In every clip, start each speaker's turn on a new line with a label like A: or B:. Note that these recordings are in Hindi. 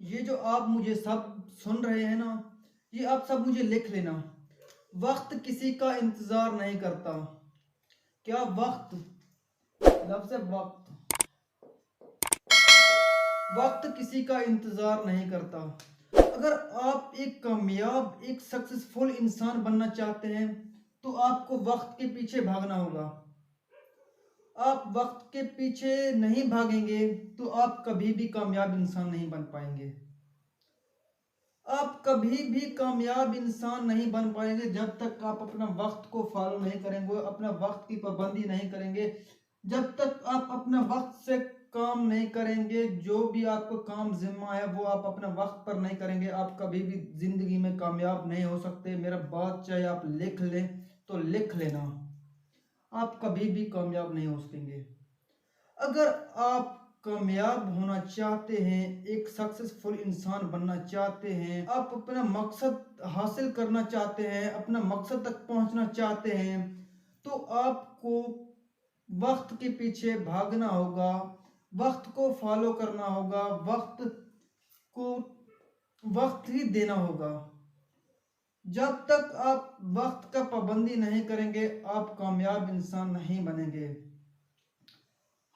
A: ये जो आप मुझे सब सुन रहे हैं ना, ये आप सब मुझे लिख लेना। वक्त किसी का इंतजार नहीं करता। क्या वक्त, लफ्ज़ है वक्त, वक्त किसी का इंतजार नहीं करता। अगर आप एक कामयाब, एक सक्सेसफुल इंसान बनना चाहते हैं तो आपको वक्त के पीछे भागना होगा। आप वक्त के पीछे नहीं भागेंगे तो आप कभी भी कामयाब इंसान नहीं बन पाएंगे। आप कभी भी कामयाब इंसान नहीं बन पाएंगे जब तक आप अपना वक्त को फॉलो नहीं करेंगे, अपना वक्त की पाबंदी नहीं करेंगे, जब तक आप अपना वक्त से काम नहीं करेंगे। जो भी आपको काम जिम्मा है वो आप अपना वक्त पर नहीं करेंगे, आप कभी भी जिंदगी में कामयाब नहीं हो सकते। मेरा बात चाहे आप लिख लें तो लिख लेना, आप कभी भी कामयाब नहीं हो सकेंगे। अगर आप कामयाब होना चाहते हैं, एक सक्सेसफुल इंसान बनना चाहते हैं, आप अपना मकसद हासिल करना चाहते हैं, अपना मकसद तक पहुंचना चाहते हैं, तो आपको वक्त के पीछे भागना होगा, वक्त को फॉलो करना होगा, को वक्त ही देना होगा। जब तक आप वक्त का पाबंदी नहीं करेंगे आप कामयाब इंसान नहीं बनेंगे।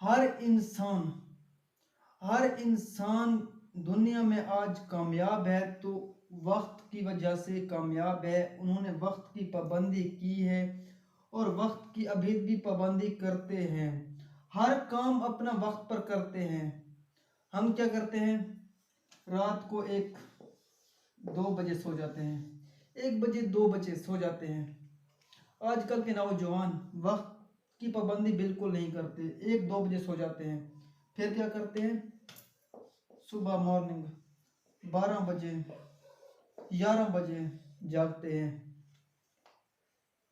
A: हर इंसान, हर इंसान दुनिया में आज कामयाब है तो वक्त की वजह से कामयाब है। उन्होंने वक्त की पाबंदी की है और वक्त की अभी भी पाबंदी करते हैं। हर काम अपना वक्त पर करते हैं। हम क्या करते हैं, रात को 1-2 बजे सो जाते हैं, 1 बजे 2 बजे सो जाते हैं। आजकल के नौजवान वक्त की पाबंदी बिल्कुल नहीं करते, 1-2 बजे सो जाते हैं। फिर क्या करते हैं, सुबह मॉर्निंग 12 बजे 11 बजे जागते हैं।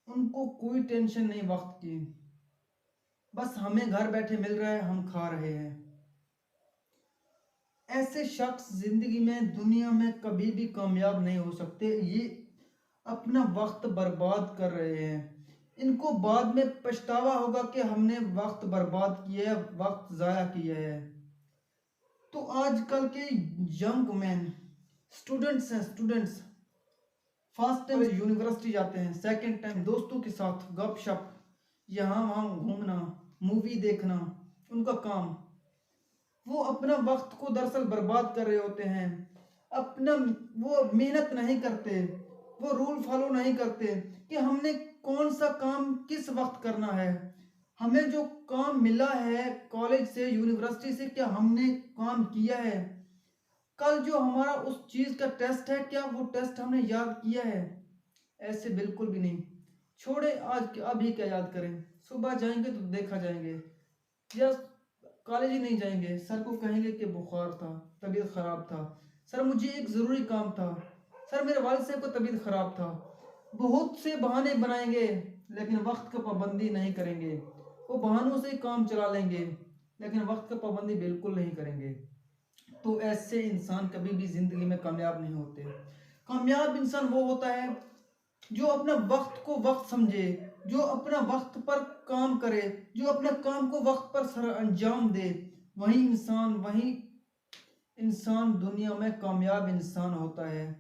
A: उनको कोई टेंशन नहीं वक्त की, बस हमें घर बैठे मिल रहा है, हम खा रहे हैं। ऐसे शख्स जिंदगी में, दुनिया में कभी भी कामयाब नहीं हो सकते। ये अपना वक्त बर्बाद कर रहे हैं। इनको बाद में पछतावा होगा कि हमने वक्त बर्बाद किया है, वक्त ज़ाया किया है। तो आजकल के यंग मैन, स्टूडेंट्स हैं, स्टूडेंट्स फर्स्ट टाइम यूनिवर्सिटी जाते हैं, सेकंड टाइम दोस्तों के साथ गपशप, यहाँ वहाँ घूमना, मूवी देखना उनका काम। वो अपना वक्त को दरअसल बर्बाद कर रहे होते हैं। अपना वो मेहनत नहीं करते, वो रूल फॉलो नहीं करते कि हमने कौन सा काम किस वक्त करना है। हमें जो काम मिला है कॉलेज से, यूनिवर्सिटी से, क्या हमने काम किया है? कल जो हमारा उस चीज का टेस्ट है, क्या वो टेस्ट हमने याद किया है? ऐसे बिल्कुल भी नहीं। छोड़े, आज अभी क्या याद करें, सुबह जाएंगे तो देखा जाएंगे, या कॉलेज ही नहीं जाएंगे, सर को कहेंगे कि बुखार था, तबीयत खराब था, सर मुझे एक ज़रूरी काम था, सर मेरे वालिद साहब को तबीयत खराब था। बहुत से बहाने बनाएंगे लेकिन वक्त का पाबंदी नहीं करेंगे। वो बहानों से काम चला लेंगे लेकिन वक्त का पाबंदी बिल्कुल नहीं करेंगे। तो ऐसे इंसान कभी भी जिंदगी में कामयाब नहीं होते। कामयाब इंसान वो होता है जो अपना वक्त को वक्त समझे, जो अपना वक्त पर काम करे, जो अपने काम को वक्त पर सर अंजाम दे। वही इंसान दुनिया में कामयाब इंसान होता है।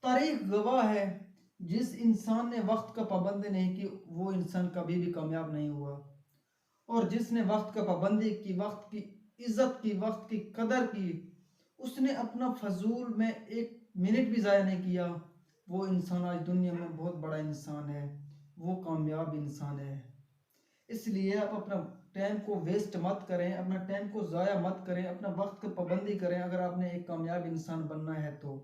A: तारीख गवाह है, जिस इंसान ने वक्त का पाबंदी नहीं की वो इंसान कभी भी कामयाब नहीं हुआ। और जिसने वक्त का पाबंदी की, वक्त की इज्जत की, वक्त की कदर की, उसने अपना फजूल में 1 मिनट भी ज़ाया नहीं किया, वो इंसान आज दुनिया में बहुत बड़ा इंसान है, वो कामयाब इंसान है। इसलिए आप अपना टाइम को वेस्ट मत करें, अपना टाइम को ज़ाया मत करें, अपना वक्त की पाबंदी करें अगर आपने एक कामयाब इंसान बनना है तो।